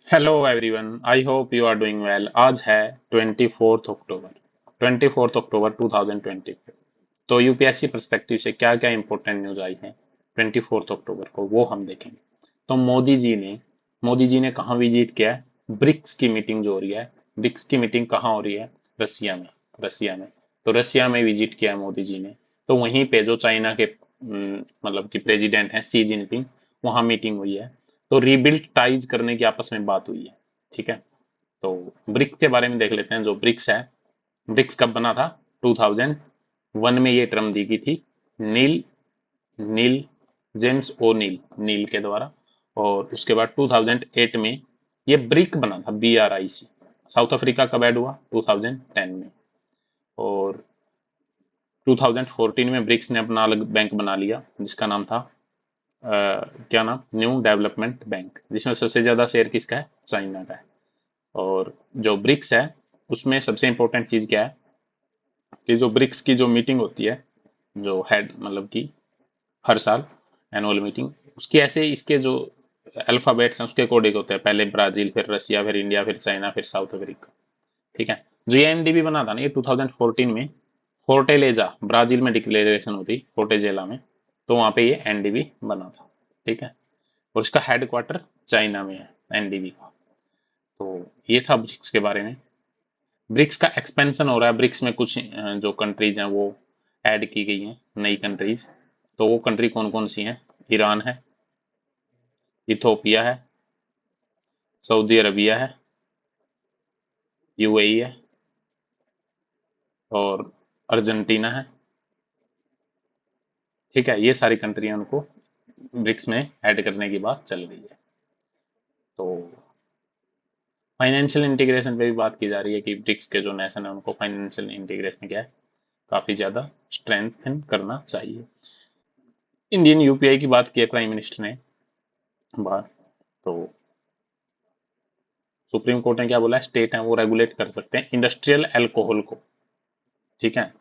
Hello everyone, I hope you are doing well. आज है 24 अक्टूबर 2020। तो यूपीएससी पर्सपेक्टिव से क्या क्या इंपॉर्टेंट न्यूज आई है 24 अक्टूबर को, वो हम देखेंगे। तो मोदी जी ने कहाँ विजिट किया है? ब्रिक्स की मीटिंग जो हो रही है, ब्रिक्स की मीटिंग कहाँ हो रही है? रसिया में। तो रसिया में विजिट किया है मोदी जी ने। तो वहीं पे जो चाइना के मतलब कि प्रेसिडेंट हैं सी जिनपिंग, वहां मीटिंग हुई है। तो रीबिल्ड टाइज करने की आपस में बात हुई है। ठीक है। तो ब्रिक्स के बारे में देख लेते हैं। जो ब्रिक्स है, ब्रिक्स कब बना था? 2001 में ये टर्म दी गई थी नील नील जेम्स ओ नील के द्वारा। और उसके बाद 2008 में ये ब्रिक बना था, BRIC। साउथ अफ्रीका कब ऐड हुआ? 2010 में। और 2014 में ब्रिक्स ने अपना अलग बैंक बना लिया, जिसका नाम था क्या नाम? न्यू डेवलपमेंट बैंक, जिसमें सबसे ज्यादा शेयर किसका है? चाइना का है। और जो ब्रिक्स है, उसमें सबसे इंपॉर्टेंट चीज क्या है कि जो ब्रिक्स की जो मीटिंग होती है, जो हेड मतलब कि हर साल एनुअल मीटिंग, उसकी ऐसे इसके जो अल्फाबेट्स हैं उसके अकॉर्डिंग होते हैं। पहले ब्राजील, फिर रसिया, फिर इंडिया, फिर चाइना, फिर साउथ अफ्रीका। ठीक है। जो ये एनडीबी बना था ना, ये 2014 में फोर्टेलेजा, ब्राजील में डिक्लेरेशन होती फोर्टेजेला में, तो वहां पे ये एनडीबी बना था। ठीक है। और इसका हेडक्वार्टर चाइना में है, एनडीबी का। तो ये था ब्रिक्स के बारे में। ब्रिक्स का एक्सपेंशन हो रहा है। ब्रिक्स में कुछ जो कंट्रीज हैं वो ऐड की गई हैं, नई कंट्रीज। तो वो कंट्री कौन कौन सी हैं? ईरान है, इथोपिया है, सऊदी अरबिया है, यूएई है, और अर्जेंटीना है। ठीक है। ये सारी कंट्रियां उनको ब्रिक्स में ऐड करने की बात चल रही है। तो फाइनेंशियल इंटीग्रेशन पे भी बात की जा रही है कि ब्रिक्स के जो नेशन है उनको फाइनेंशियल इंटीग्रेशन क्या है, काफी ज्यादा स्ट्रेंथन करना चाहिए। इंडियन यूपीआई की बात की है प्राइम मिनिस्टर ने बात। तो सुप्रीम कोर्ट ने क्या बोला? स्टेट है वो रेगुलेट कर सकते हैं इंडस्ट्रियल अल्कोहल को। ठीक है।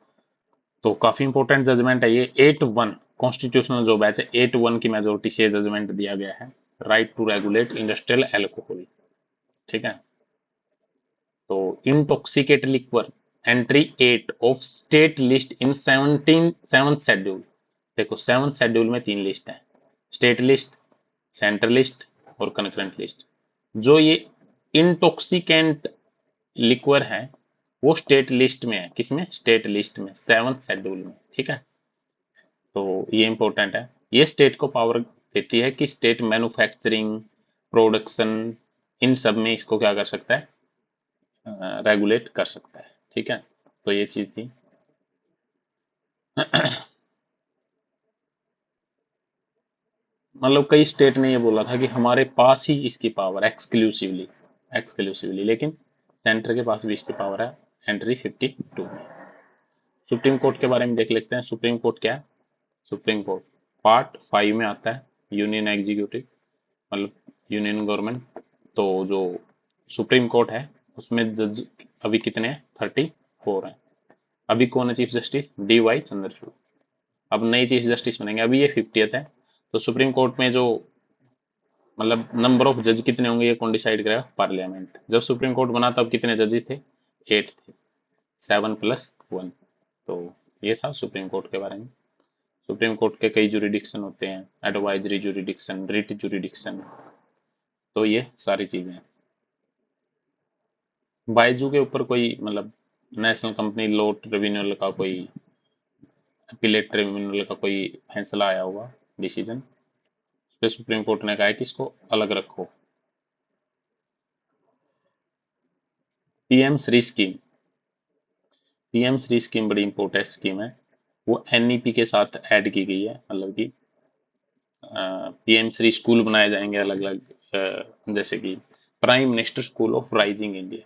तो काफी इंपॉर्टेंट जजमेंट है ये। 8-1 कॉन्स्टिट्यूशनल जो बैच है, 8-1 की मेजोरिटी से जजमेंट दिया गया है, right to regulate industrial alcohol. ठीक है। तो intoxicate liquor entry 8 of state list in 7th schedule. देखो, 7th शेड्यूल में तीन लिस्ट है: स्टेट लिस्ट, सेंट्रल लिस्ट, और कन्करेंट लिस्ट। जो ये इंटॉक्सिकेंट लिक्वर है वो स्टेट लिस्ट में है। किसमें? स्टेट लिस्ट में, 7th शेड्यूल में। ठीक है। तो ये इंपॉर्टेंट है। ये स्टेट को पावर देती है कि स्टेट मैन्युफैक्चरिंग, प्रोडक्शन, इन सब में इसको क्या कर सकता है? रेगुलेट कर सकता है। ठीक है। तो ये चीज थी। मतलब कई स्टेट ने ये बोला था कि हमारे पास ही इसकी पावर एक्सक्लूसिवली, लेकिन सेंटर के पास भी इसकी पावर है, एंट्री 52 में। सुप्रीम कोर्ट के बारे में देख लेते हैं। सुप्रीम कोर्ट क्या है? सुप्रीम कोर्ट पार्ट 5 में आता है, यूनियन एग्जीक्यूटिव, मतलब यूनियन गवर्नमेंट। तो जो सुप्रीम कोर्ट है उसमें जज अभी कितने हैं? 34 हैं। अभी कौन है चीफ जस्टिस? DY चंद्रचूड़। अब नए चीफ जस्टिस बनेंगे, अभी ये 50th है। तो सुप्रीम कोर्ट में जो मतलब नंबर ऑफ जज कितने होंगे, ये कौन डिसाइड करेगा? पार्लियामेंट। जब सुप्रीम कोर्ट बना तब कितने जज थे? 8 थे। 7+1। तो ये था सुप्रीम कोर्ट के बारे में। सुप्रीम कोर्ट के कई जुरिडिक्शन होते हैं: एडवाइजरी जुरिडिक्शन, रिट जुरिडिक्शन। तो ये सारी चीजें हैं। बायजू के ऊपर कोई मतलब नेशनल कंपनी लॉ ट्रिब्यूनल का कोई, अपीलेट ट्रिब्यूनल का कोई फैसला आया होगा, डिसीजन, उस पर सुप्रीम कोर्ट ने कहा है कि इसको अलग रखो। PM Shri scheme, PM Shri scheme बड़ी इंपॉर्टेंट स्कीम है। वो एनईपी के साथ ऐड की गई है। मतलब कि पीएम श्री स्कूल बनाए जाएंगे अलग अलग, जैसे कि prime minister school of rising India.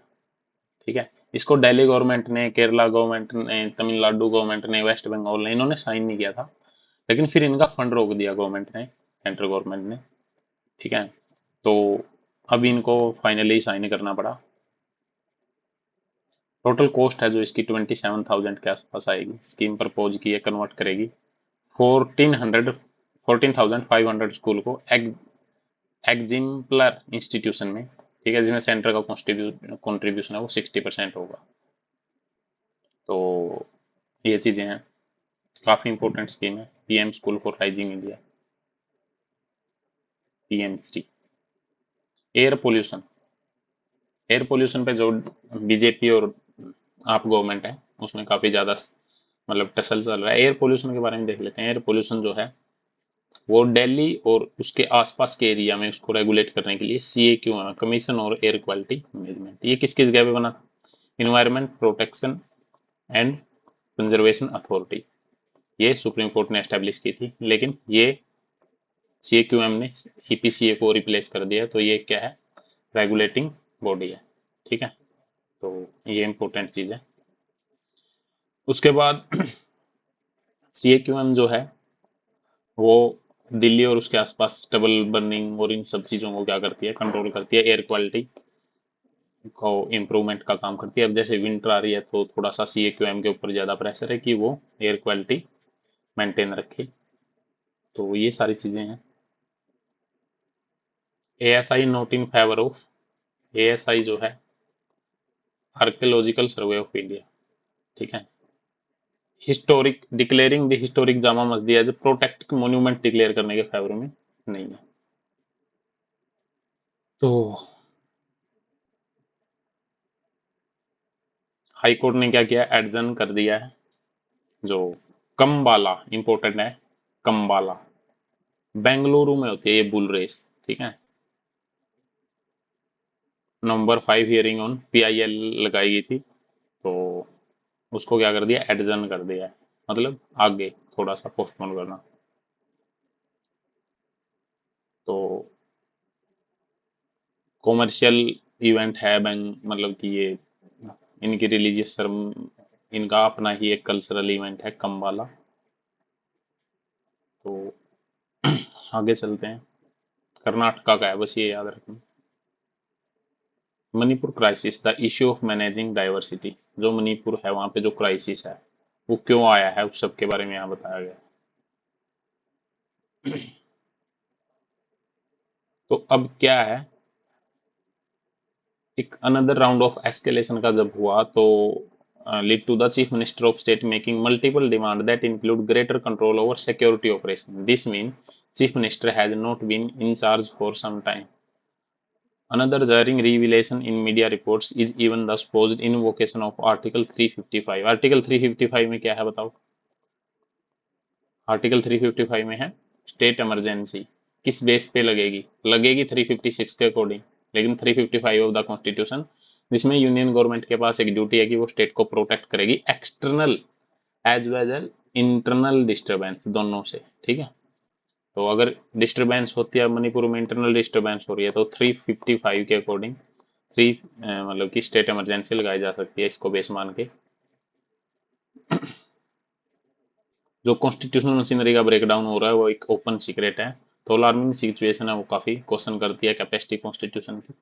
ठीक है। इसको दिल्ली गवर्नमेंट ने, केरला गवर्नमेंट ने, तमिलनाडु गवर्नमेंट ने, वेस्ट बंगाल ने, इन्होंने साइन नहीं किया था। लेकिन फिर इनका फंड रोक दिया गवर्नमेंट ने, सेंट्रल गवर्नमेंट ने। ठीक है। तो अब इनको फाइनली साइन करना पड़ा। टोटल कॉस्ट है जो इसकी 27,000 के आसपास आएगी। स्कीम प्रपोज की है, कन्वर्ट करेगी 14,500 स्कूल को एग्जिम्पलर इंस्टीट्यूशन में। ठीक है, जिसमें सेंटर का कॉन्ट्रीब्यूशन है वो 60% होगा। तो ये चीजें हैं, काफी इंपॉर्टेंट स्कीम है PM school for rising India, पीएम3। एयर पोल्यूशन, एयर पोल्यूशन पे जो बीजेपी और आप गवर्नमेंट है उसमें काफी ज्यादा मतलब टसल चल रहा है। एयर पोल्यूशन के बारे में देख लेते हैं। एयर पोल्यूशन जो है वो दिल्ली और उसके आसपास के एरिया में उसको रेगुलेट करने के लिए सीएक्यू है, कमीशन और एयर क्वालिटी मैनेजमेंट। ये किस किस जगह पे बना था? Environment protection and conservation authority, ये सुप्रीम कोर्ट ने एस्टेब्लिश की थी, लेकिन ये सीएक्यूएम ने ईपीसीए को रिप्लेस कर दिया। तो ये क्या है? रेगुलेटिंग बॉडी है। ठीक है, तो ये इंपॉर्टेंट चीज है। उसके बाद सीएक्यूएम जो है वो दिल्ली और उसके आसपास डबल बर्निंग और इन सब चीजों को क्या करती है? कंट्रोल करती है। एयर क्वालिटी को इम्प्रूवमेंट का काम करती है। अब जैसे विंटर आ रही है तो थोड़ा सा सीएक्यूएम के ऊपर ज्यादा प्रेशर है कि वो एयर क्वालिटी मेंटेन रखे। तो ये सारी चीजें हैं। ASI note in favour of, ASI जो है आर्कियोलॉजिकल सर्वे ऑफ इंडिया। ठीक है, historic declaring the historic Jama Masjid as protected monument declare करने के फेवर में नहीं है। तो हाई कोर्ट ने क्या किया? एडजन कर दिया है जो कम्बाला, इंपॉर्टेंट है कम्बाला, बेंगलुरु में होती है ये बुल रेस। ठीक है, नंबर 5 हियरिंग ऑन पीआईएल लगाई गई थी, तो उसको क्या कर दिया? एडजन कर दिया है, मतलब आगे थोड़ा सा पोस्टपोन करना। तो कॉमर्शियल इवेंट है बैंक, मतलब कि ये इनकी रिलीजियस शर्म, इनका अपना ही एक कल्चरल इवेंट है कम्बाला। तो आगे चलते हैं। कर्नाटका का है, बस ये याद रखना। Manipur crisis, the issue of managing diversity. जो मणिपुर है वहां पे जो क्राइसिस है वो क्यों आया है, उस सब के बारे में यहाँ बताया गया। तो अब क्या है, एक अनदर राउंड ऑफ एस्केलेशन का जब हुआ तो lead to the chief minister of state making multiple demand that include greater control over security operation. This mean chief minister has not been in charge for some time. Another jarring revelation in media reports is even the supposed invocation of Article 355। Article 355 में क्या है बताओ? Article 355 में है state emergency. किस base पे लगेगी? लगेगी 356 के अकॉर्डिंग, लेकिन 355 ऑफ द कॉन्स्टिट्यूशन, जिसमें यूनियन गवर्नमेंट के पास एक ड्यूटी है कि वो स्टेट को प्रोटेक्ट करेगी external as well as internal disturbance दोनों से। ठीक है, तो अगर डिस्टरबेंस होती है मणिपुर में, इंटरनल डिस्टरबेंस हो रही है, तो 355 के अकॉर्डिंग मतलब कि स्टेट इमरजेंसी लगाई जा सकती है, इसको बेस मान के। जो कॉन्स्टिट्यूशनल मशीनरी का ब्रेकडाउन हो रहा है वो एक ओपन सीक्रेट है। तो अलार्मिंग सिचुएशन है, वो काफी क्वेश्चन करती है कैपेसिटी कॉन्स्टिट्यूशन की।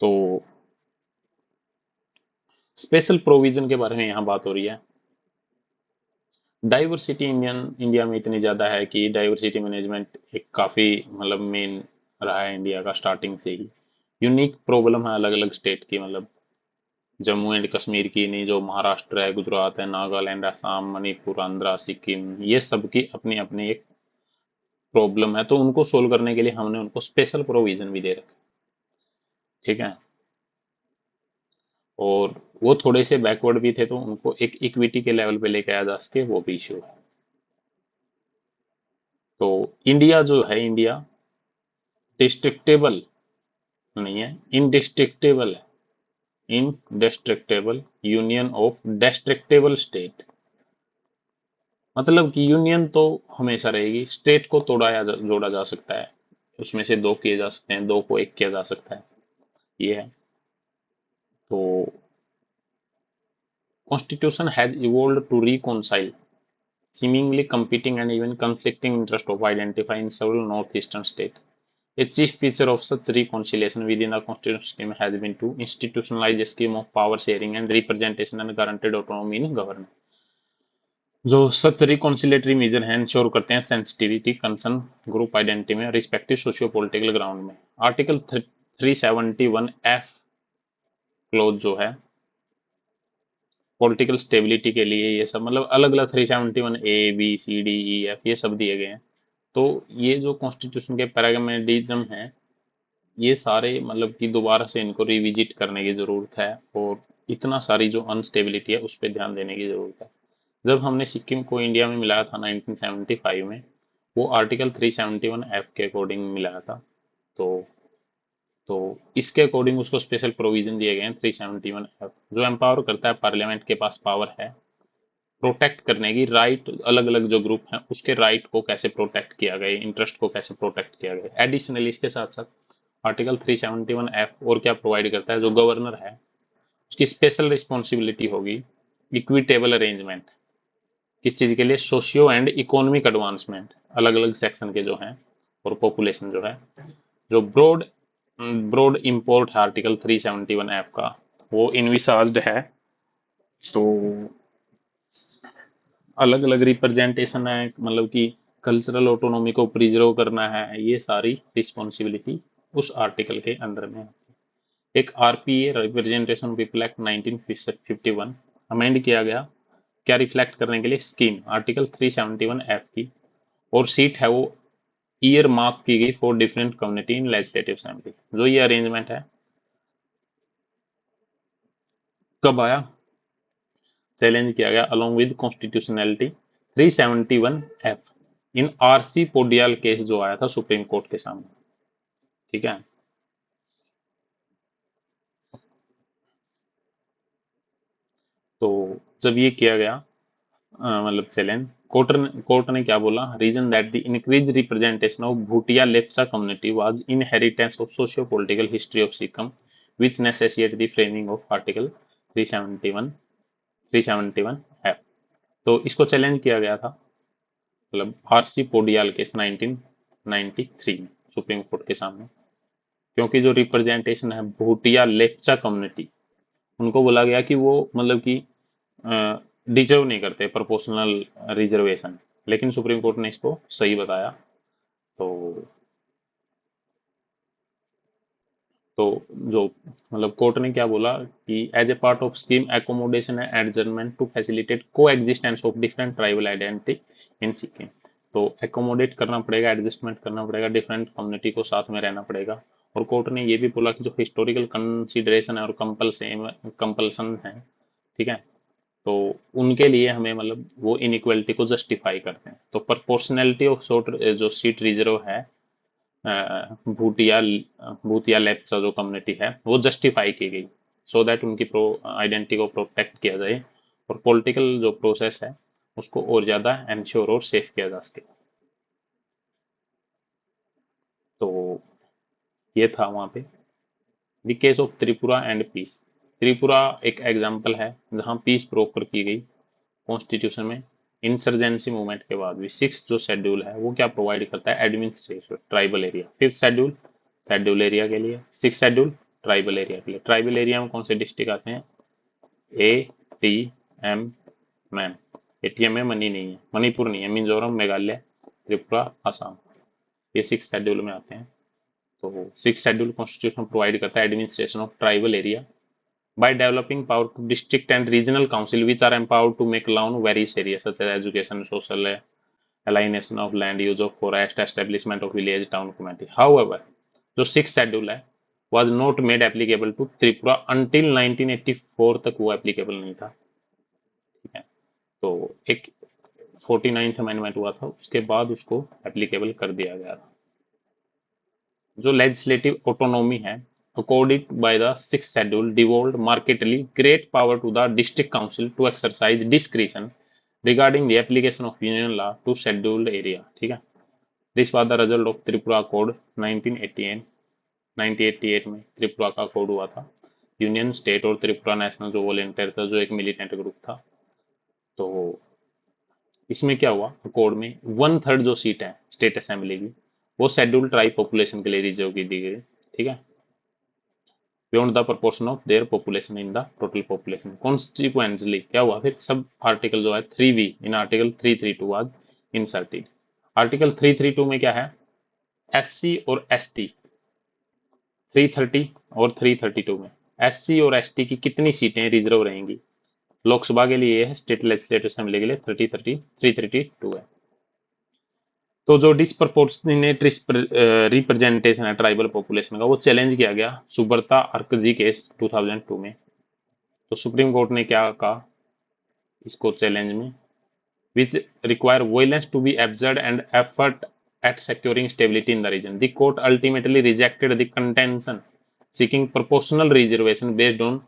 तो स्पेशल प्रोविजन के बारे में यहाँ बात हो रही है। डाइवर्सिटी इंडिया में इतनी ज्यादा है कि डाइवर्सिटी मैनेजमेंट एक काफी मतलब मेन रहा है इंडिया का स्टार्टिंग से ही। यूनिक प्रॉब्लम है अलग अलग स्टेट की, मतलब जम्मू एंड कश्मीर की नहीं, जो महाराष्ट्र है, गुजरात है, नागालैंड, असम, मणिपुर, आंध्रा, सिक्किम, ये सब की अपनी अपनी एक प्रॉब्लम है। तो उनको सोल्व करने के लिए हमने उनको स्पेशल प्रोविजन भी दे रखे। ठीक है, और वो थोड़े से बैकवर्ड भी थे तो उनको एक इक्विटी के लेवल पे लेके आया जा सके, वो भी इश्यू है। तो इंडिया जो है, इंडिया डिस्ट्रिक्टेबल नहीं है, इनडिस्ट्रिक्टेबल है। इनडिस्ट्रिक्टेबल यूनियन ऑफ डिस्ट्रिक्टेबल स्टेट, मतलब कि यूनियन तो हमेशा रहेगी, स्टेट को जोड़ा जा सकता है, उसमें से दो किए जा सकते हैं, दो को एक किया जा सकता है, ये है। तो constitution has evolved to reconcile seemingly competing and even conflicting interests of identify in several northeastern states. A chief feature of such reconciliation within the constitutional scheme has been to institutionalize a scheme of power sharing and representation and guaranteed autonomy in government. जो सच रिकॉन्सिलेटरी major है ensure करते हैं sensitivity concern group identity में respective socio political ground में। Article 371F close जो है political stability के लिए, ये सब मतलब अलग अलग 371A B C D E F ये सब दिए गए हैं। तो ये जो कॉन्स्टिट्यूशन के पैरामेडिज्म है, ये सारे मतलब कि दोबारा से इनको रिविजिट करने की जरूरत है, और इतना सारी जो अनस्टेबिलिटी है उस पर ध्यान देने की जरूरत है। जब हमने सिक्किम को इंडिया में मिलाया था 1975 में, वो आर्टिकल 371F के अकॉर्डिंग मिलाया था। तो तो इसके अकॉर्डिंग उसको स्पेशल प्रोविजन दिए गए हैं 371F, जो एम्पावर करता है पार्लियामेंट के पास पावर है प्रोटेक्ट करने की, राइट अलग अलग जो ग्रुप हैं उसके राइट को कैसे प्रोटेक्ट किया गया, इंटरेस्ट को कैसे प्रोटेक्ट किया गया। एडिशनली इसके साथ साथ आर्टिकल 371F और क्या प्रोवाइड करता है, जो गवर्नर है उसकी स्पेशल रिस्पॉन्सिबिलिटी होगी इक्विटेबल अरेंजमेंट, किस चीज के लिए, सोशियो एंड इकोनॉमिक एडवांसमेंट, अलग अलग सेक्शन के जो हैं और पॉपुलेशन जो है। जो ब्रॉड ब्रॉड इंपोर्ट है आर्टिकल 371F का, वो इनविसार्ज्ड है। तो अलग अलग रिप्रेजेंटेशन है, मतलब कि कल्चरल ऑटोनॉमी को प्रिजर्व करना है, ये सारी रिस्पॉन्सिबिलिटी उस आर्टिकल के अंडर में है। एक RPA representation people act 1951 amend किया गया, क्या रिफ्लेक्ट करने के लिए, स्कीम आर्टिकल 371F की, और सीट है वो ईयर मार्क की गई for different community in legislative assembly. जो ये अरेंजमेंट है कब आया, चैलेंज किया गया along with constitutionality 371F in RC Poudyal case जो आया था सुप्रीम कोर्ट के सामने। ठीक है, तो जब ये किया गया मतलब चैलेंज, कोर्ट ने क्या बोला, reason that the increase representation of Bhutia Lepcha community was inheritance of socio political history of Sikkim which necessitate the framing of article 371 है। तो इसको चैलेंज किया गया था, मतलब आरसी पोडियाल केस 1993 में सुप्रीम कोर्ट के सामने, क्योंकि जो रिप्रेजेंटेशन है भूटिया लेप्चा कम्युनिटी, उनको बोला गया कि वो मतलब कि डिजर्व नहीं करते प्रोपोर्शनल रिजर्वेशन, लेकिन सुप्रीम कोर्ट ने इसको सही बताया। तो तो जो मतलब कोर्ट ने क्या बोला कि as a part of scheme accommodation and adjustment to facilitate coexistence of different tribal identity in Sikkim. तो एकोमोडेट करना पड़ेगा, एडजस्टमेंट करना पड़ेगा, डिफरेंट कम्युनिटी को साथ में रहना पड़ेगा। और कोर्ट ने ये भी बोला कि जो हिस्टोरिकल कंसिडरेशन है और कंपल्सन है, ठीक है, तो उनके लिए हमें मतलब वो इनइक्वलिटी को जस्टिफाई करते हैं। तो प्रोपोर्शनैलिटी ऑफ जो सीट रिजर्व है भूटिया भूतिया लेप्चा जो कम्युनिटी है वो जस्टिफाई की गई, सो दैट उनकी आइडेंटिटी को प्रोटेक्ट किया जाए और पॉलिटिकल जो प्रोसेस है उसको और ज्यादा एंश्योर और सेफ किया जा सके। तो ये था वहां पे the case of Tripura and peace. Tripura एक एग्जाम्पल है जहां पीस ब्रोकर की गई कॉन्स्टिट्यूशन में। इंसर्जेंसी मूवमेंट के बाद भी सिक्स जो शेड्यूल है वो क्या प्रोवाइड करता है, administration tribal area. Fifth schedule schedule area के लिए, सिक्स शेड्यूल ट्राइबल एरिया के लिए। ट्राइबल एरिया में कौन से डिस्ट्रिक्ट आते हैं, A T M ma'am, ATM में मनी नहीं है, मणिपुर नहीं है, मिजोरम, मेघालय, त्रिपुरा, असम, ये सिक्स शेड्यूल में आते हैं। तो सिक्स शेड्यूल कॉन्स्टिट्यूशन प्रोवाइड करता है administration of tribal area by developing power to district and regional council which are empowered to make law on various areas such as education, social alienation of land use of forest, establishment of village town community. However, जो six schedule है was not made applicable to Tripura until 1984 तक वो applicable नहीं था। ठीक है, तो एक 49th अमेंडमेंट हुआ था, उसके बाद उसको एप्लीकेबल कर दिया गया था। जो लेजिस्लेटिव ऑटोनॉमी है according by the sixth schedule devolved markedly great power to the district council to exercise discretion regarding the application of union law to scheduled area। ठीक है, this was the result of Tripura code 1988। 1988 में त्रिपुरा का code हुआ था। Union state और Tripura national जो volunteer था, जो एक मिलिटेंट ग्रुप था, तो इसमें क्या हुआ, कोड में 1/3 जो सीट है स्टेट असेंबली की वो शेड्यूल्ड ट्राइब पॉपुलेशन के लिए रिजर्व की दी गई। ठीक है, beyond the proportion of their population in the total population। Consequently क्या हुआ फिर, सब आर्टिकल जो है 3V in article 332 was inserted. Article 332 में क्या है, एससी और एसटी 330 और 332 में SC और ST की कितनी सीटें रिजर्व रहेंगी? लोकसभा के लिए है, स्टेट लेजिस्लेटिव असेंबली के लिए 332 है। तो जो डिस्प्रपोर्शनेट रिप्रेजेंटेशन है ट्राइबल पॉपुलेशन का, वो चैलेंज किया गया सुब्रता अर्कजी केस 2002 में। तो सुप्रीम कोर्ट ने क्या कहा इसको चैलेंज में, which require violence to be absurd and effort at securing stability in the region. The court ultimately rejected the contention seeking proportional reservation based on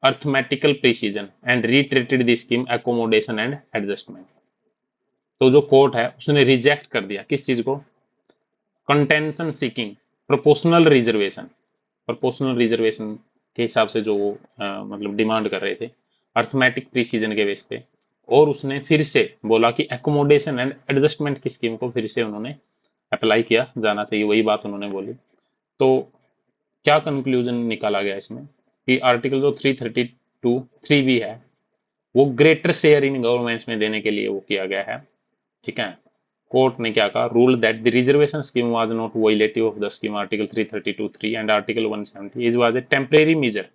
arithmetical precision and retreated the scheme accommodation and adjustment. तो जो court है उसने reject कर दिया किस चीज को? Contention seeking proportional reservation, proportional reservation के हिसाब से जो मतलब डिमांड कर रहे थे अर्थमेटिक प्रीसीजन के बेस पे, और उसने फिर से बोला कि एकोमोडेशन एंड एडजस्टमेंट की स्कीम को फिर से उन्होंने अप्लाई किया जाना चाहिए, वही बात उन्होंने बोली। तो क्या कंक्लूजन निकाला गया इसमें कि आर्टिकल जो 332 3B है वो ग्रेटर शेयर इन गवर्नमेंट्स में देने के लिए वो किया गया है, ठीक है। कोर्ट ने क्या कहा, rule that the reservation scheme was not violative of the scheme article 332(3) and article 170 is was a temporary measure,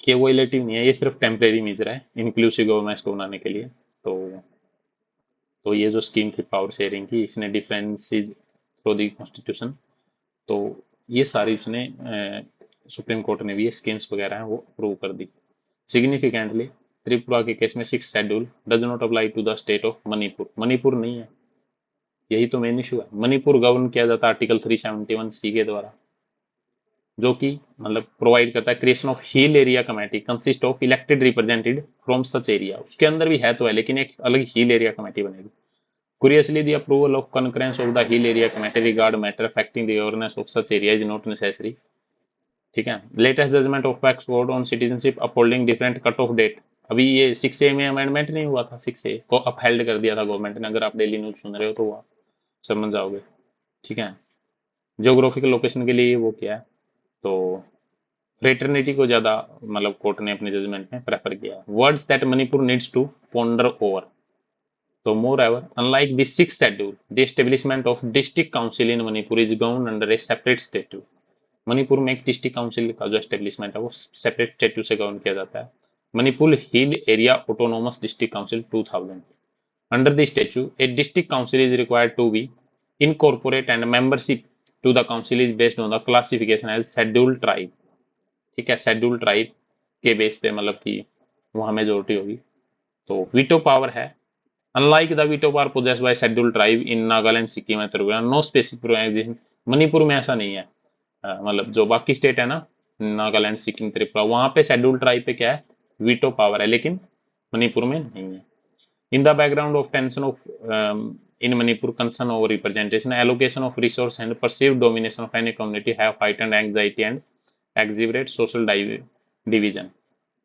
कि वायलेटिव नहीं है, ये सिर्फ टेम्परेरी मेजर है इंक्लूसिव गवर्नमेंट्स को बनाने के लिए। तो ये जो स्कीम थी पावर शेयरिंग की, इसने डिफरेंसेस थ्रू द कॉन्स्टिट्यूशन, तो ये सारी उसने सुप्रीम कोर्ट ने भी ये स्कीम्स वगैरह हैं वो अप्रूव कर दी। सिग्निफिकेंटली त्रिपुरा के केस में 6th schedule does not apply to the state of Manipur, Manipur नहीं है, यही तो मेन इशू है। मणिपुर गवर्न किया जाता है आर्टिकल 371C के द्वारा, जो कि मतलब प्रोवाइड करता है creation of hill area committee consist of elected representative from such area, उसके अंदर भी है तो है लेकिन एक अलग हिल एरिया कमेटी बनेगी। Curiously, the approval of concurrence of the Hill Area Committee regard matter affecting the governance of such area is not necessary, ठीक है। Latest judgement of apex court on citizenship upholding different cut off date, अभी ये 6A में amendment नहीं हुआ था, 6A को upheld कर दिया था गवर्नमेंट ने, अगर आप डेली न्यूज सुन रहे हो तो वो समझ जाओगे, ठीक है। जियोग्राफिकल लोकेशन के लिए वो क्या है, तो फ्रेटर्निटी को ज्यादा मतलब कोर्ट ने अपने जजमेंट में प्रेफर किया। Words that Manipur needs to ponder over, तो moreover, unlike the 6th schedule, the establishment of district council in Manipur is governed under a separate statute. Manipur में एक डिस्ट्रिक्ट काउंसिल का जो एस्टेब्लिशमेंट है वो सेपरेट स्टेट्यूट से गवर्न किया जाता है, Manipur hill area autonomous district council 2000। Under the statute a district council is required to be incorporate and membership to the council is based on the classification as scheduled tribe, ठीक है। Scheduled tribe के base पे मतलब कि वहां majority होगी। तो veto power है, Unlike the veto power possessed by scheduled tribe in Nagaland, Sikkim and Tripura, no specific provision, Manipur में ऐसा नहीं है, मतलब जो बाकी स्टेट है ना नागालैंड, सिक्किम, त्रिपुरा, वहां पे शेड्यूल्ड ट्राइब पे क्या है वीटो पावर है, लेकिन मणिपुर में नहीं है। In the background of tension of in Manipur concern over representation allocation of resource and perceived domination of any community have heightened anxiety and exacerbate social division,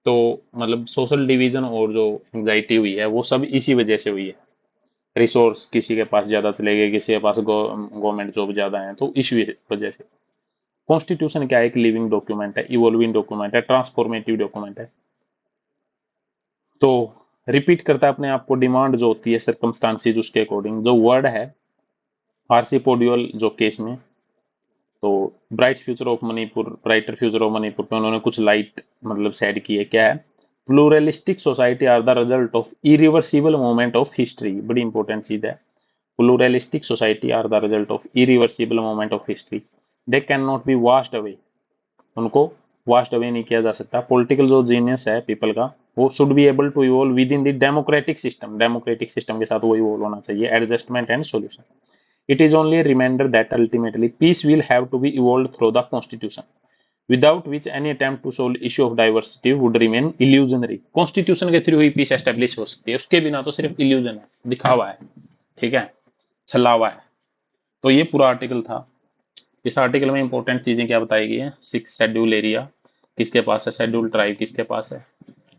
तो मतलब सोशल डिवीजन और जो एंजाइटी हुई है वो सब इसी वजह से हुई है। रिसोर्स किसी के पास ज्यादा चले गए, किसी के पास गवर्नमेंट जॉब ज्यादा है, तो इस वजह से। कॉन्स्टिट्यूशन क्या है, एक लिविंग डॉक्यूमेंट है, इवोल्विंग डॉक्यूमेंट है, ट्रांसफॉर्मेटिव डॉक्यूमेंट है, तो रिपीट करता है अपने आप को। डिमांड जो होती है सर्कमस्टांसिस उसके अकॉर्डिंग, जो वर्ड है आरसीपोडियल जो केस में, तो bright future of Manipur, brighter future of Manipur पे उन्होंने कुछ लाइट मतलब सेड की है, क्या है, pluralistic society are the result of irreversible moment of history, बड़ी इंपॉर्टेंट चीज है। Pluralistic society are the result of irreversible moment of history, they can not be washed away, उनको वाश्ड अवे नहीं किया जा सकता। पॉलिटिकल जो जीनियस है पीपल का, वो should be able to evolve with in the democratic system, democratic system के साथ वो इवॉल्व होना चाहिए, adjustment and solution. It is only a reminder that ultimately peace will have to be evolved through the constitution, without which any attempt to solve issue of diversity would remain illusionary. Constitution के through ही piece establish हो सकती है, उसके बिना तो सिर्फ illusion है, दिखावा है, ठीक है, छलावा है। तो ये पूरा आर्टिकल था। इस आर्टिकल में इंपॉर्टेंट चीजें क्या बताई गई है, 6 शेड्यूल एरिया किसके पास है, शेड्यूल ट्राइब किसके पास है,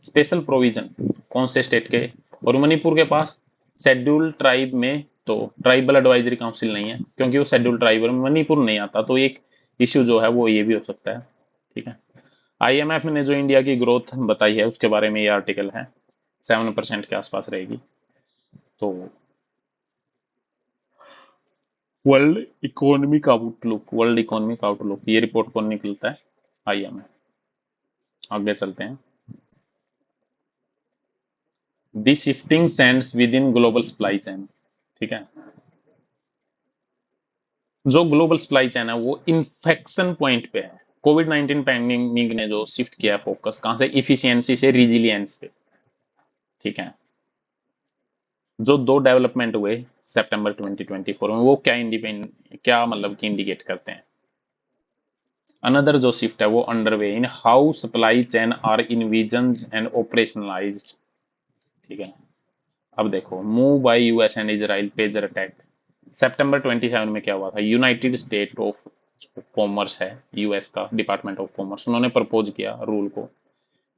स्पेशल प्रोविजन कौन से स्टेट के, और मणिपुर के पास शेड्यूल ट्राइब में तो ट्राइबल एडवाइजरी काउंसिल नहीं है क्योंकि वो शेड्यूल ट्राइब में मणिपुर नहीं आता, तो एक इश्यू जो है वो ये भी हो सकता है, ठीक है। आईएमएफ ने जो इंडिया की ग्रोथ बताई है उसके बारे में ये आर्टिकल है, 7% के आसपास रहेगी। तो वर्ल्ड इकोनॉमिक आउटलुक ये रिपोर्ट कौन निकलता है? IMF। आगे चलते हैं। The shifting sands within global supply chain. ठीक है, जो ग्लोबल सप्लाई चेन है वो इन्फेक्शन पॉइंट पे है। कोविड 19 पैंडेमिक ने जो शिफ्ट किया फोकस कहां से? इफिशियंसी से रिजिलियंस पे। ठीक है, जो दो डेवलपमेंट हुए सितंबर 2024 में वो क्या मतलब कि इंडिकेट करते हैं? अनदर जो शिफ्ट है वो underway in how supply chain are envisioned and operationalised. ठीक है, अब देखो, move by US and Israel pager attack. सितंबर 27 में क्या हुआ था? यूनाइटेड स्टेट ऑफ कॉमर्स है, US का डिपार्टमेंट ऑफ कॉमर्स, उन्होंने प्रपोज किया रूल को।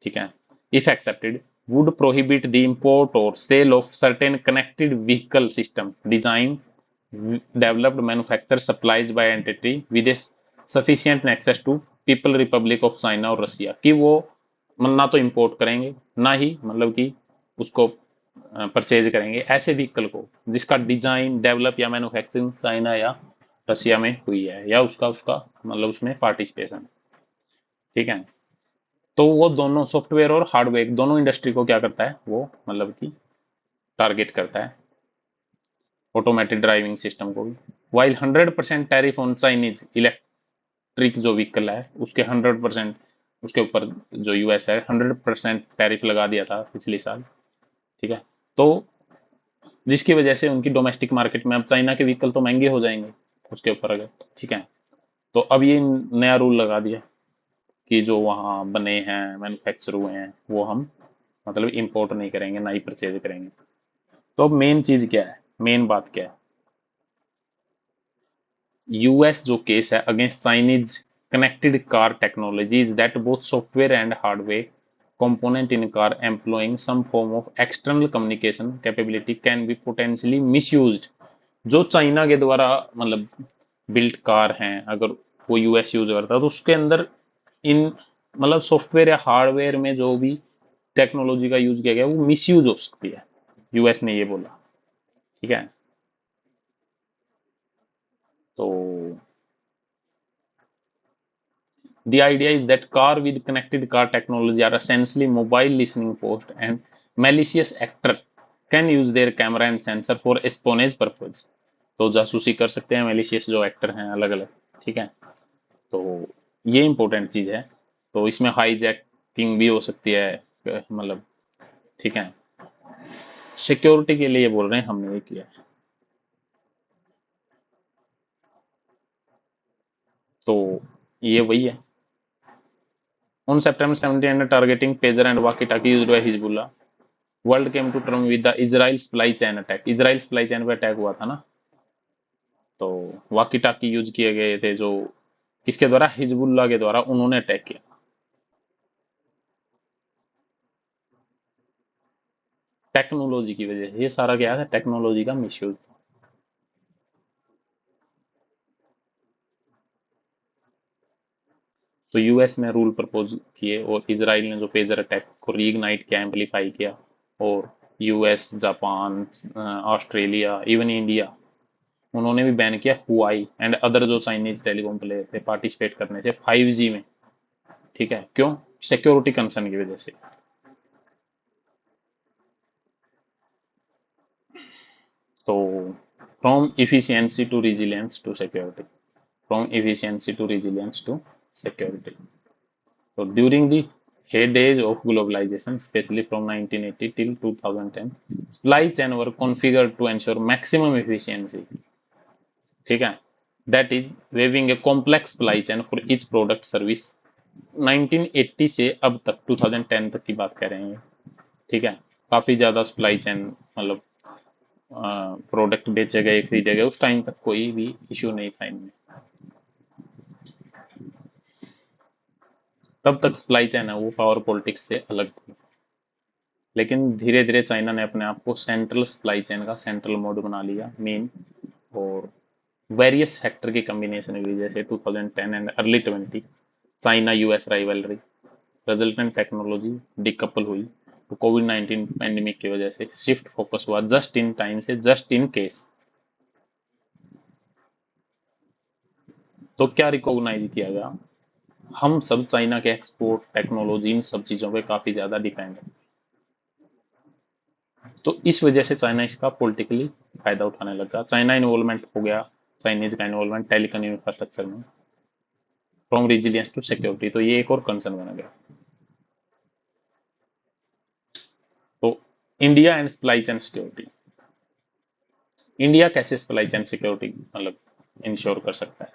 ठीक है, if accepted would prohibit the import or sale of certain connected vehicle system design developed manufactured supplied by entity with a sufficient access to people republic of China और रसिया, कि वो ना तो इंपोर्ट करेंगे ना ही मतलब कि उसको परचेज करेंगे ऐसे व्हीकल को जिसका डिजाइन डेवलप या मैन्युफैक्चरिंग चाइना या रसिया में हुई है या उसका उसका मतलब उसमें पार्टिसिपेशन। ठीक है, तो वो दोनों सॉफ्टवेयर और हार्डवेयर दोनों इंडस्ट्री को क्या करता है वो मतलब कि टारगेट करता है, ऑटोमेटेड ड्राइविंग सिस्टम को भी। While 100% tariff on Chinese electric जो व्हीकल है उसके 100% उसके ऊपर जो US है 100% टैरिफ लगा दिया था पिछले साल। ठीक है, तो जिसकी वजह से उनकी डोमेस्टिक मार्केट में अब चाइना के व्हीकल तो महंगे हो जाएंगे उसके ऊपर अगर। ठीक है, तो अब ये नया रूल लगा दिया कि जो वहाँ बने हैं मैन्युफैक्चर हुए हैं वो हम मतलब इंपोर्ट नहीं करेंगे ना ही परचेज करेंगे। तो अब मेन चीज क्या है, मेन बात क्या है? US जो केस है against Chinese connected car technology is that both software and hardware component in car employing some form of external communication capability can be potentially misused। जो चाइना के द्वारा मतलब बिल्ट कार हैं अगर वो US यूज करता है तो उसके अंदर इन मतलब सॉफ्टवेयर या हार्डवेयर में जो भी टेक्नोलॉजी का यूज किया गया वो मिसयूज हो सकती है। US ने ये बोला। ठीक है, तो the idea is that car with connected car technology are essentially mobile listening post and malicious actor can use their camera and sensor for espionage purpose। तो जासूसी कर सकते हैं malicious जो एक्टर हैं अलग अलग। ठीक है, तो ये इंपॉर्टेंट चीज है। तो इसमें हाईजैकिंग भी हो सकती है मतलब। ठीक है, सिक्योरिटी के लिए बोल रहे हैं हमने ये किया है। तो ये वही है। On September 17 targeting pager and walkie-talkie used by Hezbollah, world came to term with the Israel supply chain attack. Israel supply chain पे अटैक हुआ था ना, तो वाकी टाकी यूज किए गए थे जो किसके द्वारा? हिजबुल्लाह के द्वारा उन्होंने अटैक किया। टेक्नोलॉजी की वजह से ये सारा क्या है? टेक्नोलॉजी का मिसयूज। तो US ने रूल प्रपोज किए और इजराइल ने जो पेजर अटैक को रीइग्नाइट किया, एम्पलीफाई किया, और US, Japan, Australia, even India उन्होंने भी बैन किया हुआई एंड अदर जो चाइनीज टेलीकॉम प्लेयर थे पार्टिसिपेट करने से 5G में। ठीक है, क्यों? सिक्योरिटी कंसर्न की वजह से। तो from efficiency to resilience to security, from efficiency to resilience to security. So during the heydays of globalization, especially from 1980 till 2010, supply chain were configured to ensure maximum efficiency। ठीक है, that is weaving a complex supply chain for each product service। 1980 से अब तक 2010 तक की बात कर रहे हैं। ठीक है, काफी ज्यादा सप्लाई चेन मतलब प्रोडक्ट बेचे गए खरीदे गए उस टाइम तक कोई भी इश्यू नहीं था इनमें। तब तक सप्लाई चेन है वो पावर पॉलिटिक्स से अलग थी। लेकिन धीरे धीरे चाइना ने अपने आप को सेंट्रल सप्लाई चेन का सेंट्रल मोड बना लिया मेन, और वेरियस फैक्टर के कम्बिनेशन की वजह से 2010 and early 20 China US rivalry resultant technology decouple हुई। तो कोविड 19 पैंडेमिक की वजह से शिफ्ट फोकस हुआ जस्ट इन टाइम से जस्ट इन केस। तो क्या रिकॉग्नाइज किया गया, हम सब चाइना के एक्सपोर्ट टेक्नोलॉजी इन सब चीजों पे काफी ज्यादा डिपेंड है। तो इस वजह से चाइना इसका पॉलिटिकली फायदा उठाने लगा। चाइना इन्वॉल्वमेंट हो गया, चाइनीज का इन्वॉल्वमेंट टेलीकॉम इंफ्रास्ट्रक्चर में, फ्रॉम रिजिलियंस टू सिक्योरिटी, तो ये एक और कंसर्न बना गया। तो India and supply chain security, India कैसे सप्लाई चेन सिक्योरिटी मतलब इंश्योर कर सकता है?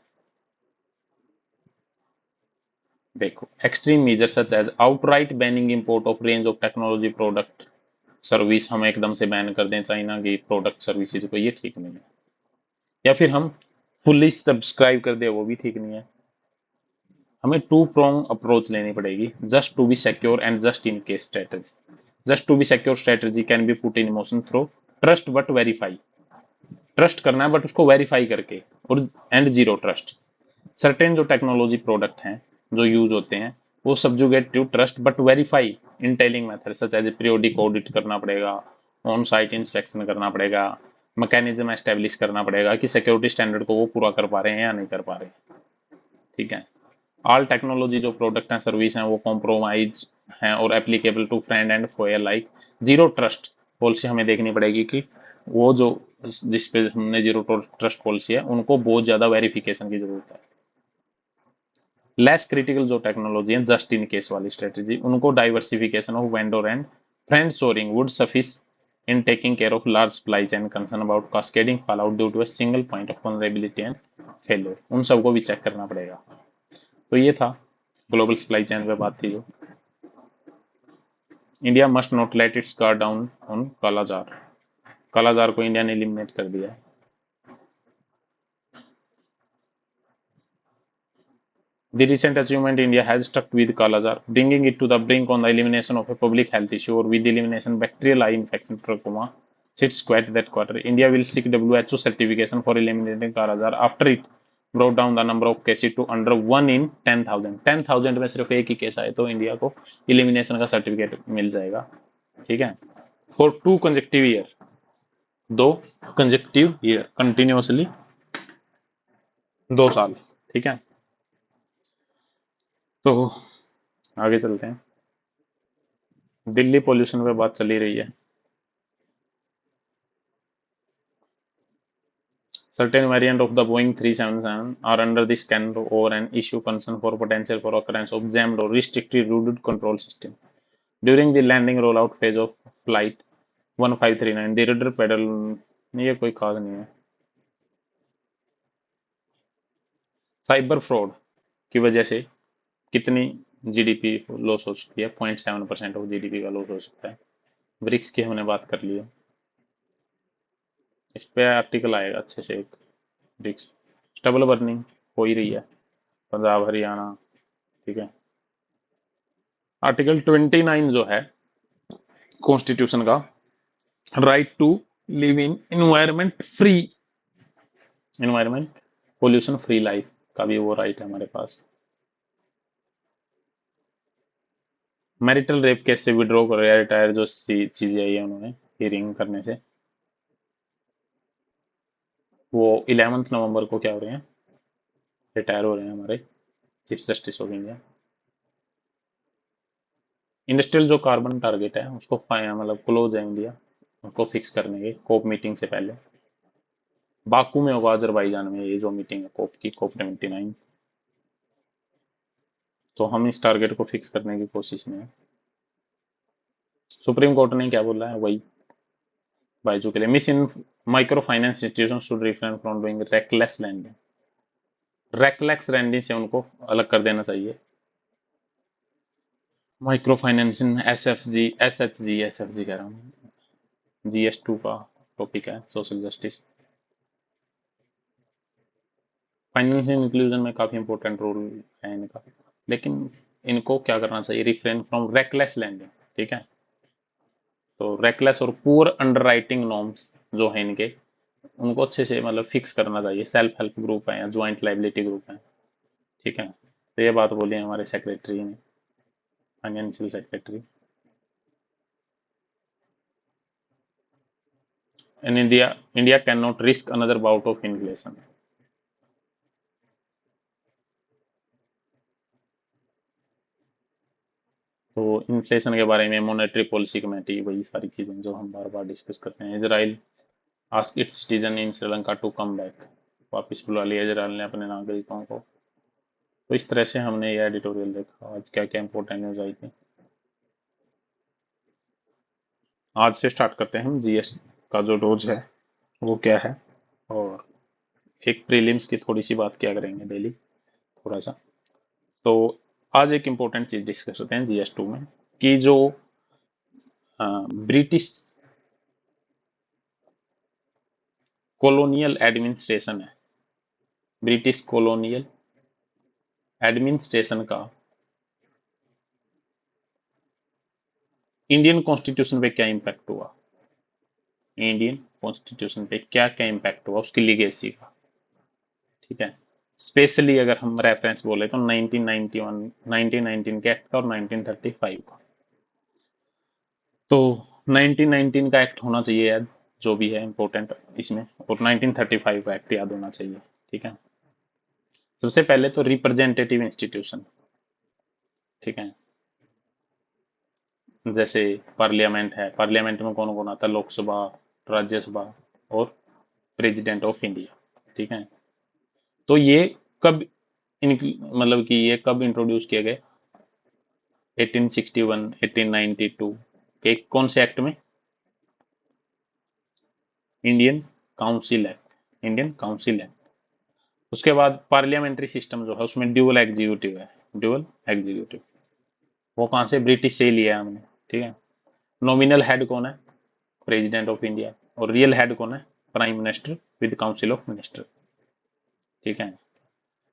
देखो, extreme measure such as outright banning import of range of technology product service, हम एकदम से बैन कर दें चाइना की प्रोडक्ट सर्विसेज को, ये ठीक नहीं है। या फिर हम फुल्ली सब्सक्राइब कर दे, वो भी ठीक नहीं है। हमें टू प्रोंग अप्रोच लेनी पड़ेगी, just to be secure and just in case strategy. Just to be secure strategy can be put in motion through trust but verify, trust करना है बट उसको वेरीफाई करके, और एंड जीरो ट्रस्ट। सर्टेन जो technology product हैं जो use होते हैं, वो subjugate to trust but verify entailing method such as periodic audit करना पड़ेगा, ऑन साइट इंस्पेक्शन करना पड़ेगा, मैकेनिज्म एस्टेब्लिश करना पड़ेगा कि सिक्योरिटी स्टैंडर्ड को वो पूरा कर पा रहे हैं या नहीं कर पा रहे। ठीक है। ऑल टेक्नोलॉजी जो प्रोडक्ट हैं सर्विस हैं वो कॉम्प्रोमाइज हैं और applicable to friend and foe like zero trust policy हमें देखनी पड़ेगी कि वो जो जिस पे हमने जीरो ट्रस्ट पॉलिसी है उनको बहुत ज्यादा वेरिफिकेशन की जरूरत है। लेस क्रिटिकल जो टेक्नोलॉजी है जस्ट इन केस वाली स्ट्रेटेजी, उनको diversification of vendor and friend sourcing would suffice in taking care of large supply chain concern about cascading fallout due to a single point of vulnerability and failure, उन सबको भी check करना पड़ेगा। तो ये था ग्लोबल सप्लाई चेन पे बात थी जो, India must not let its guard down on kala-azar, kala-azar को इंडिया ने एलिमिनेट कर दिया है। The recent achievement India has stuck with Kalajar, bringing it to the brink on the elimination of a public health issue, or with the elimination bacterial eye infection trachoma sits squat that quarter. India will seek WHO certification for eliminating Kalajar after it brought down the number of cases to under 1 in 10,000। 10,000 में सिर्फ एक ही case आए तो India को elimination का certificate मिल जाएगा। ठीक है। For 2 conjunctive year, 2 conjunctive year continuously 2 साल। ठीक है। तो आगे चलते हैं, दिल्ली पोल्यूशन पे बात चली रही है। Certain variant of the Boeing 377 are under the scanner over an issue concern for potential for occurrence of jammed or restricted routed control system during the landing rollout phase of flight 1539। the rudder pedal, ये कोई खास नहीं है। Cyber fraud की वजह से कितनी GDP loss हो सकती है? 0.7% ऑफ जीडीपी का लॉस हो सकता है। ब्रिक्स की हमने बात कर ली है, इस पे आर्टिकल आएगा अच्छे से एक। ब्रिक्स स्टबल बर्निंग हो ही रही है पंजाब हरियाणा। ठीक है। आर्टिकल 29 जो है कॉन्स्टिट्यूशन का, right to live in environment free, environment pollution free life का भी वो राइट है हमारे पास। मैरिटल रेप केस से विड्रॉ कर रहा है रिटायर, जो चीजें आई है उन्होंने हियरिंग करने से, वो 11 नवंबर को क्या हो रहे हैं, रिटायर हो रहे हैं हमारे chief justice of India. Industrial जो कार्बन टारगेट है उसको मतलब क्लोज है इंडिया उसको फिक्स करने के, कोप मीटिंग से पहले। बाकू में होगा अजरबैजान में ये जो मीटिंग है कोप की, कोप 29। तो हम इस टारगेट को फिक्स करने की कोशिश में है। सुप्रीम कोर्ट ने क्या बोला है वही बाइजू के लिए, miss in micro finance institution should refrain from doing reckless lending, reckless lending से उनको अलग कर देना चाहिए। Micro financing S F G कह रहा हूँ, GS2 का टॉपिक है सोशल जस्टिस। फाइनेंशियल इंक्लूजन में काफी इंपॉर्टेंट रोल है इनका, लेकिन इनको क्या करना चाहिए, रिफ्रेन फ्रॉम रेकलेस लैंडिंग। ठीक है। तो रेकलेस और पुअर अंडरराइटिंग नॉर्म्स जो है इनके, उनको अच्छे से मतलब फिक्स करना चाहिए। सेल्फ हेल्प ग्रुप है या ज्वाइंट लाइबिलिटी ग्रुप है। ठीक है। तो ये बात बोली है हमारे सेक्रेटरी ने, financial secretary. In India, India can not risk another bout of inflation. तो इन्फ्लेशन के बारे में मॉनेटरी पॉलिसी कमेटी, वही सारी चीजें जो हम बार बार डिस्कस करते हैं। Israel ask its citizen in Sri Lanka to come back, वापस बुला लिया इजराइल ने अपने नागरिकों को। तो इस तरह से हमने यह एडिटोरियल देखा। आज क्या क्या इंपॉर्टेंट न्यूज आई थी। आज से स्टार्ट करते हैं हम जीएस का जो रोज है वो क्या है, और एक प्रीलिम्स की थोड़ी सी बात क्या करेंगे डेली थोड़ा सा। तो आज एक इम्पोर्टेंट चीज डिस्कस करते हैं जीएस 2 में, कि जो ब्रिटिश कॉलोनियल एडमिनिस्ट्रेशन है, ब्रिटिश कॉलोनियल एडमिनिस्ट्रेशन का इंडियन कॉन्स्टिट्यूशन पे क्या इम्पैक्ट हुआ, इंडियन कॉन्स्टिट्यूशन पे क्या क्या इम्पैक्ट हुआ, उसकी लीगेसी का। ठीक है, स्पेशली अगर हम रेफरेंस बोले तो 1991 1919 के एक्ट का और 1935 का। तो 1919 का एक्ट होना चाहिए याद, जो भी है इम्पोर्टेंट इसमें, और 1935 का एक्ट याद होना चाहिए। ठीक है, सबसे पहले तो रिप्रेजेंटेटिव इंस्टीट्यूशन। ठीक है, जैसे पार्लियामेंट है, पार्लियामेंट में कौन कौन आता है, लोकसभा, राज्यसभा और प्रेसिडेंट ऑफ इंडिया। ठीक है, तो ये कब मतलब कि ये कब इंट्रोड्यूस किए गए, 1861 1892 के कौन से एक्ट में, Indian council act, Indian council act. उसके बाद पार्लियामेंट्री सिस्टम जो है उसमें ड्यूअल एग्जीक्यूटिव है, ड्यूअल एग्जीक्यूटिव, वो कहाँ से, ब्रिटिश से ही लिया है हमने। ठीक है, नॉमिनल हेड कौन है, प्रेसिडेंट ऑफ इंडिया, और रियल हेड कौन है, prime minister with council of minister. ठीक है,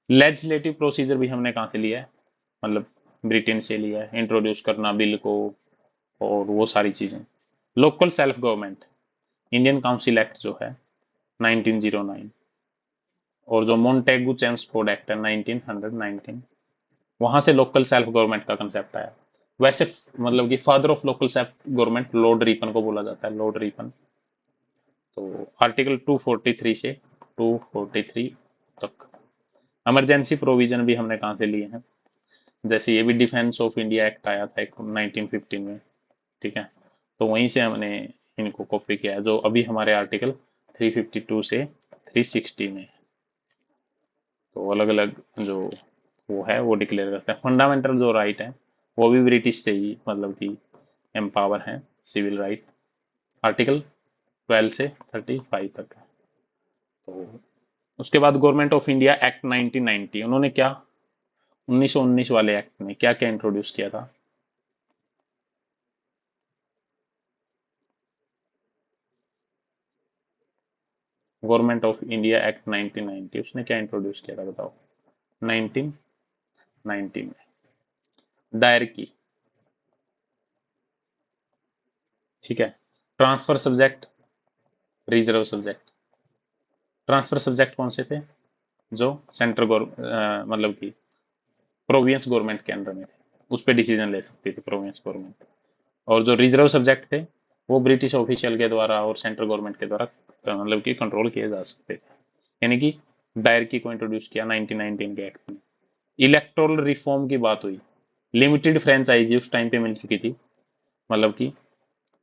लेजिस्लेटिव प्रोसीजर भी हमने कहाँ से लिया है, मतलब ब्रिटेन से लिया है, इंट्रोड्यूस करना बिल को और वो सारी चीजें। Local self government, Indian council act जो है 1909, और जो मोन्टेगू चेम्सफोर्ड एक्ट है 1919, वहां से लोकल सेल्फ गवर्नमेंट का कंसेप्ट आया। वैसे मतलब कि father of local self government Lord Ripon को बोला जाता है, लॉर्ड रिपन। तो आर्टिकल 243 से 243 तक इमरजेंसी प्रोविजन भी हमने कहाँ से लिए हैं, जैसे ये भी डिफेंस ऑफ इंडिया एक्ट आया था 1915 में। ठीक है, तो वहीं से हमने इनको कॉपी किया है, जो अभी हमारे आर्टिकल 352 से 360 में। तो अलग अलग जो वो है वो डिक्लेयर करते हैं। फंडामेंटल जो राइट है वो भी ब्रिटिश से ही मतलब कि एम्पावर है, सिविल राइट, आर्टिकल 12 से 35 तक है। तो उसके बाद गवर्नमेंट ऑफ इंडिया एक्ट 1990, उन्होंने क्या 1919 वाले एक्ट में क्या क्या इंट्रोड्यूस किया था, गवर्नमेंट ऑफ इंडिया एक्ट 1990, उसने क्या इंट्रोड्यूस किया था बताओ। 1990 में दायर की। ठीक है, transfer subject, reserve subject. Transfer subject कौन से थे, जो सेंट्रल मतलब कि प्रोविंस गवर्नमेंट के अंडर में थे, उस पर डिसीजन ले सकती थी प्रोविंस गवर्नमेंट। और जो रिजर्व सब्जेक्ट थे वो ब्रिटिश ऑफिशियल के द्वारा और सेंट्रल गवर्नमेंट के द्वारा मतलब कि कंट्रोल किए जा सकते थे। यानी कि डायरकी को इंट्रोड्यूस किया 1919 के एक्ट में। इलेक्टोरल रिफॉर्म की बात हुई, लिमिटेड फ्रेंचाइजी उस टाइम पे मिल चुकी थी, मतलब कि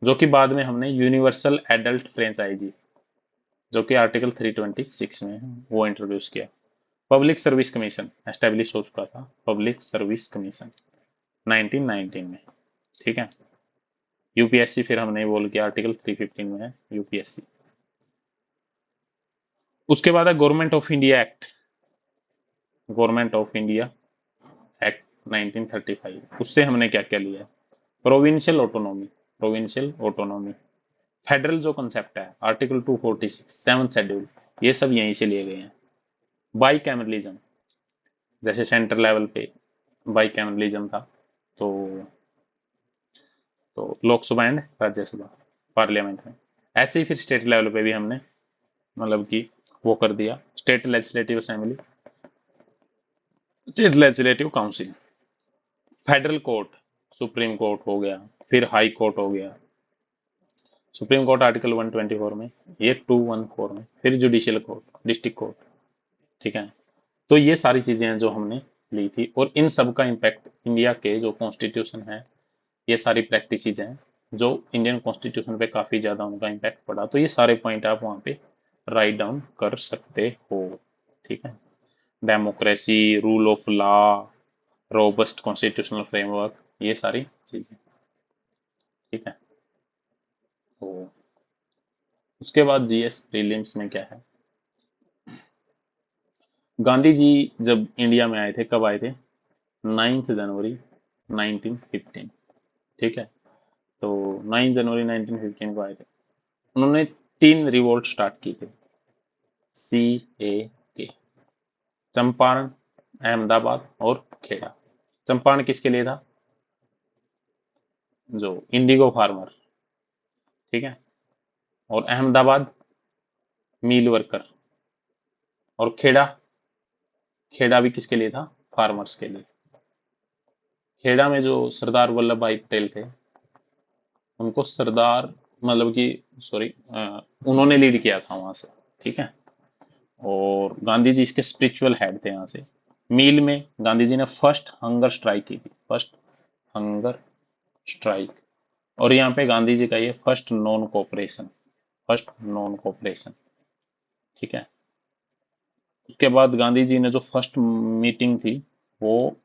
जो कि बाद में हमने यूनिवर्सल एडल्ट फ्रेंचाइजी, जो कि आर्टिकल 326 में है, वो इंट्रोड्यूस किया। पब्लिक सर्विस कमीशन एस्टेब्लिश हो चुका था, पब्लिक सर्विस कमीशन 1919 में। ठीक है, यूपीएससी फिर हमने बोल किया आर्टिकल 315 में है यूपीएससी। उसके बाद है government of India act, government of India act 1935, उससे हमने क्या क्या लिया, provincial autonomy, provincial autonomy, federal जो कंसेप्ट है आर्टिकल 246 सेवंथ शेड्यूल, ये सब यहीं से लिए गए हैं। बाई कैमरलिज्म, जैसे सेंटर लेवल पे बाई कैमरलिज्म था, तो लोकसभा एंड राज्यसभा पार्लियामेंट में, ऐसे ही फिर स्टेट लेवल पे भी हमने मतलब कि वो कर दिया, state legislative assembly, state legislative council, federal court, supreme court हो गया, फिर हाई कोर्ट हो गया, सुप्रीम कोर्ट आर्टिकल 124 में, ये 214 में, फिर जुडिशियल कोर्ट, डिस्ट्रिक्ट कोर्ट। ठीक है, तो ये सारी चीजें हैं जो हमने ली थी, और इन सब का इम्पैक्ट इंडिया के जो कॉन्स्टिट्यूशन है ये सारी प्रैक्टिसेज हैं जो इंडियन कॉन्स्टिट्यूशन पे काफी ज्यादा उनका इम्पैक्ट पड़ा। तो ये सारे पॉइंट आप वहाँ पे राइट डाउन कर सकते हो। ठीक है, democracy, rule of law, robust constitutional framework, ये सारी चीजें। ठीक है, तो उसके बाद जीएस प्रीलिम्स में क्या है, गांधी जी जब इंडिया में आए थे, कब आए थे, 9 जनवरी 1915। ठीक है, तो 9 जनवरी 1915 को आए थे। उन्होंने 3 रिवोल्ट स्टार्ट की थी, सी ए के, चंपारण, अहमदाबाद और खेड़ा। चंपारण किसके लिए था, जो इंडिगो फार्मर। ठीक है, और अहमदाबाद मील वर्कर, और खेड़ा, खेड़ा भी किसके लिए था, फार्मर्स के लिए। खेड़ा में जो सरदार वल्लभ भाई पटेल थे, उनको सरदार मतलब कि सॉरी, उन्होंने लीड किया था वहां से। ठीक है, और गांधी जी इसके स्पिरिचुअल हेड थे यहाँ से। मील में गांधी जी ने फर्स्ट हंगर स्ट्राइक की थी, फर्स्ट हंगर स्ट्राइक। और यहाँ पे गांधी जी का ये first non cooperation, first non cooperation. ठीक है, उसके बाद गांधी जी ने जो फर्स्ट मीटिंग थी, वो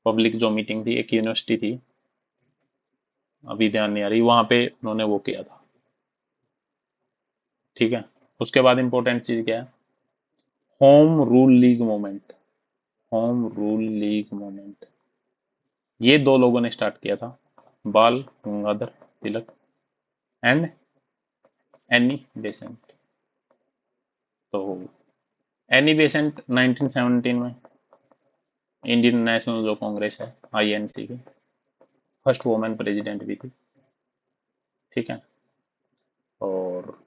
पब्लिक जो मीटिंग थी, एक यूनिवर्सिटी थी, अभी ध्यान नहीं आ रही, वहां पे उन्होंने वो किया था। ठीक है, उसके बाद इंपॉर्टेंट चीज क्या है, home rule league movement, home rule league movement, ये 2 लोगों ने स्टार्ट किया था, बाल Gangadhar Tilak and Annie Besant. तो एनी बेसेंट 1917 में इंडियन नेशनल जो कांग्रेस है, आईएनसी की फर्स्ट वुमेन प्रेसिडेंट भी थी। ठीक है, और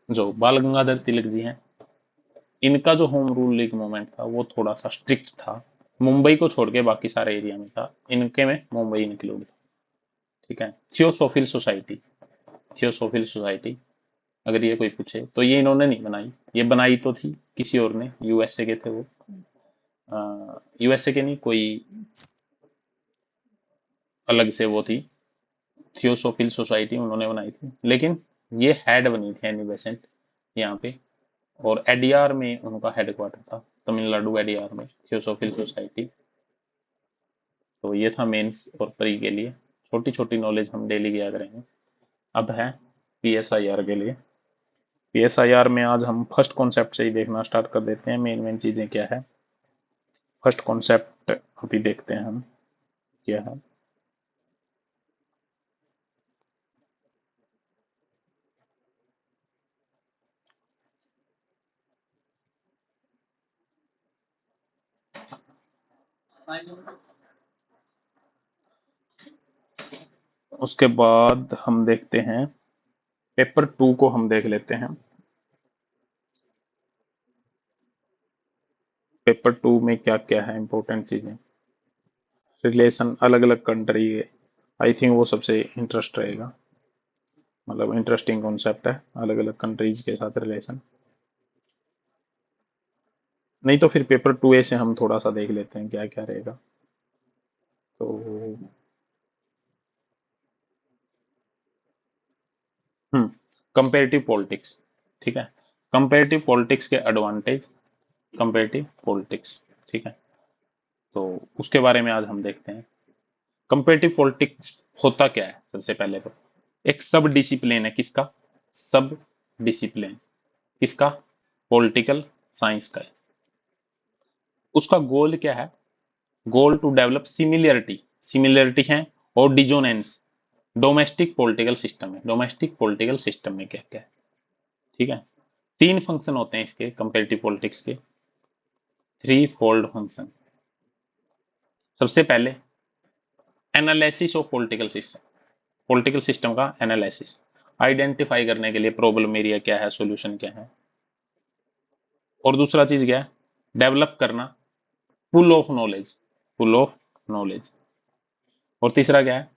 जो बाल गंगाधर तिलक जी हैं, इनका जो होम रूल लीग मूवमेंट था वो थोड़ा सा स्ट्रिक्ट था, मुंबई को छोड़ के बाकी सारे एरिया में था, इनके में मुंबई इंक्लूड था। ठीक है, थियोसोफिल सोसाइटी, थियोसोफिल सोसाइटी, अगर ये कोई पूछे तो ये इन्होंने नहीं बनाई, ये बनाई तो थी किसी और ने, यूएसए के थे वो, यूएसए के नहीं, कोई अलग से वो थी, थियोसोफिल सोसाइटी उन्होंने बनाई थी, लेकिन ये हेड बनी थी एनी बेसेंट यहाँ पे। और एडीआर में उनका हेडक्वार्टर था, तमिलनाडु एडीआर में थियोसोफिल सोसाइटी। तो ये था मेंस और प्री के लिए, छोटी छोटी नॉलेज हम डेली किया करेंगे। अब है पीएसआईआर के लिए। पीएसआईआर में आज हम फर्स्ट कॉन्सेप्ट से ही देखना स्टार्ट कर देते हैं, मेन मेन चीजें क्या है। फर्स्ट कॉन्सेप्ट अभी देखते हैं हम क्या है। उसके बाद हम देखते हैं पेपर 2 को हम देख लेते हैं। पेपर 2 में क्या क्या है इंपॉर्टेंट चीजें, रिलेशन अलग अलग कंट्री है, आई थिंक वो सबसे इंटरेस्ट रहेगा, मतलब इंटरेस्टिंग कॉन्सेप्ट है, अलग अलग कंट्रीज के साथ रिलेशन। नहीं तो फिर पेपर 2A से हम थोड़ा सा देख लेते हैं क्या क्या रहेगा। तो कंपेरेटिव पॉलिटिक्स। ठीक है, कंपेरेटिव पॉलिटिक्स के एडवांटेज, कंपेरेटिव पॉलिटिक्स। ठीक है, तो उसके बारे में आज हम देखते हैं। कंपेरेटिव पॉलिटिक्स होता क्या है, सबसे पहले तो एक सब डिसिप्लिन है, किसका, सब डिसिप्लिन, किसका, पॉलिटिकल साइंस का है। उसका गोल क्या है, goal to develop similarity, similarity है, और डिजोनेंस डोमेस्टिक पॉलिटिकल सिस्टम है, डोमेस्टिक पॉलिटिकल सिस्टम में क्या क्या है। ठीक है, 3 फंक्शन होते हैं इसके कंपेरेटिव पॉलिटिक्स के, 3 फोल्ड फंक्शन। सबसे पहले analysis of political system, political system का एनालिसिस, आइडेंटिफाई करने के लिए प्रॉब्लम एरिया क्या है, सॉल्यूशन क्या है। और दूसरा चीज क्या है, डेवलप करना pool of knowledge, pool of knowledge. और तीसरा क्या है,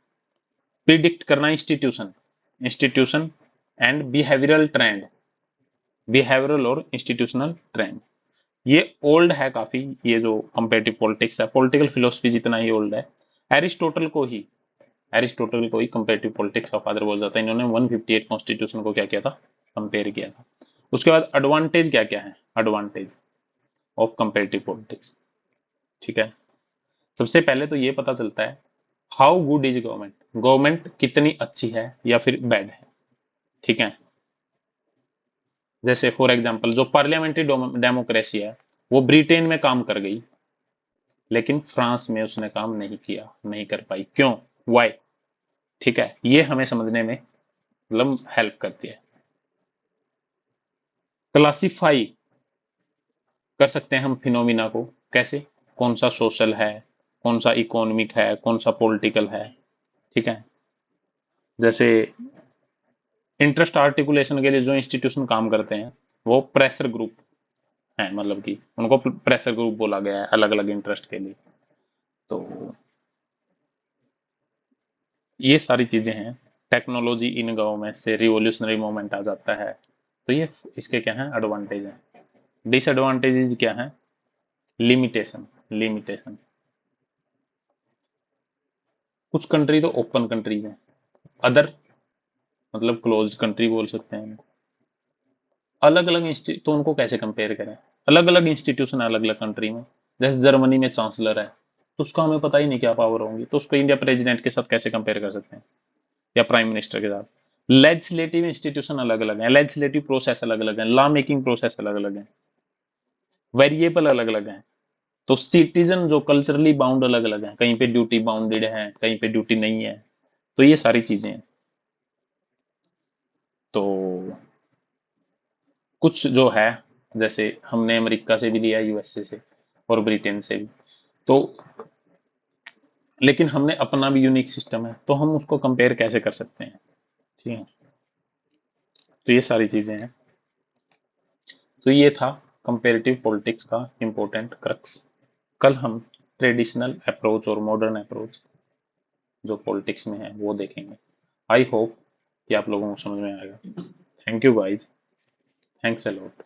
प्रिडिक्ट करना institution, institution and behavioural trend, behavioural और इंस्टीट्यूशनल ट्रेंड। ये ओल्ड है काफी, ये जो कंपेरेटिव पॉलिटिक्स है, पॉलिटिकल फिलोसफी जितना ही ओल्ड है, एरिस्टोटल को ही कंपेरेटिव पॉलिटिक्स का फादर बोला जाता है। इन्होंने 158 कॉन्स्टिट्यूशन को क्या किया था, कंपेयर किया था। उसके बाद एडवांटेज क्या क्या है, एडवांटेज ऑफ कंपेरेटिव पॉलिटिक्स, ठीक है। सबसे पहले तो ये पता चलता है how good is government, government कितनी अच्छी है या फिर बैड है, ठीक है। जैसे फॉर एग्जांपल जो पार्लियामेंट्री डेमोक्रेसी है वो ब्रिटेन में काम कर गई, लेकिन फ्रांस में उसने काम नहीं किया, नहीं कर पाई, क्यों, वाई, ठीक है। ये हमें समझने में मतलब हेल्प करती है। क्लासिफाई कर सकते हैं हम फिनोमिना को, कैसे, कौन सा सोशल है, कौन सा इकोनॉमिक है, कौन सा पॉलिटिकल है, ठीक है। जैसे इंटरेस्ट आर्टिकुलेशन के लिए जो इंस्टीट्यूशन काम करते हैं वो प्रेशर ग्रुप हैं, मतलब कि उनको प्रेशर ग्रुप बोला गया है अलग अलग इंटरेस्ट के लिए। तो ये सारी चीजें हैं। टेक्नोलॉजी इन गवर्नमेंट से रिवोल्यूशनरी मूवमेंट आ जाता है, तो ये इसके क्या है, एडवांटेज है। डिसएडवांटेजेस क्या है, लिमिटेशन, लिमिटेशन। कुछ कंट्री तो ओपन कंट्रीज हैं, अदर मतलब क्लोज कंट्री बोल सकते हैं। अलग अलग तो उनको कैसे कंपेयर करें, अलग अलग इंस्टीट्यूशन अलग अलग कंट्री में। जैसे जर्मनी में चांसलर है, तो उसका हमें पता ही नहीं क्या पावर होंगी, तो उसको इंडिया प्रेसिडेंट के साथ कैसे कंपेयर कर सकते हैं, या प्राइम मिनिस्टर के साथ। लेजिस्लेटिव इंस्टीट्यूशन अलग अलग है, लेजिस्लेटिव प्रोसेस अलग अलग है, लॉ मेकिंग प्रोसेस अलग अलग है, वेरिएबल अलग अलग है। तो सिटीजन जो कल्चरली बाउंड अलग अलग है, कहीं पे ड्यूटी बाउंडेड है, कहीं पे ड्यूटी नहीं है, तो ये सारी चीजें हैं। तो कुछ जो है, जैसे हमने अमेरिका से भी लिया, यूएसए से और ब्रिटेन से भी, तो लेकिन हमने अपना भी यूनिक सिस्टम है, तो हम उसको कंपेयर कैसे कर सकते हैं, ठीक है। तो ये सारी चीजें हैं। तो ये था कंपेरेटिव पॉलिटिक्स का इंपॉर्टेंट क्रक्स। कल हम ट्रेडिशनल अप्रोच और मॉडर्न अप्रोच जो पॉलिटिक्स में है वो देखेंगे। आई होप कि आप लोगों को समझ में आएगा। Thank you guys, thanks a lot.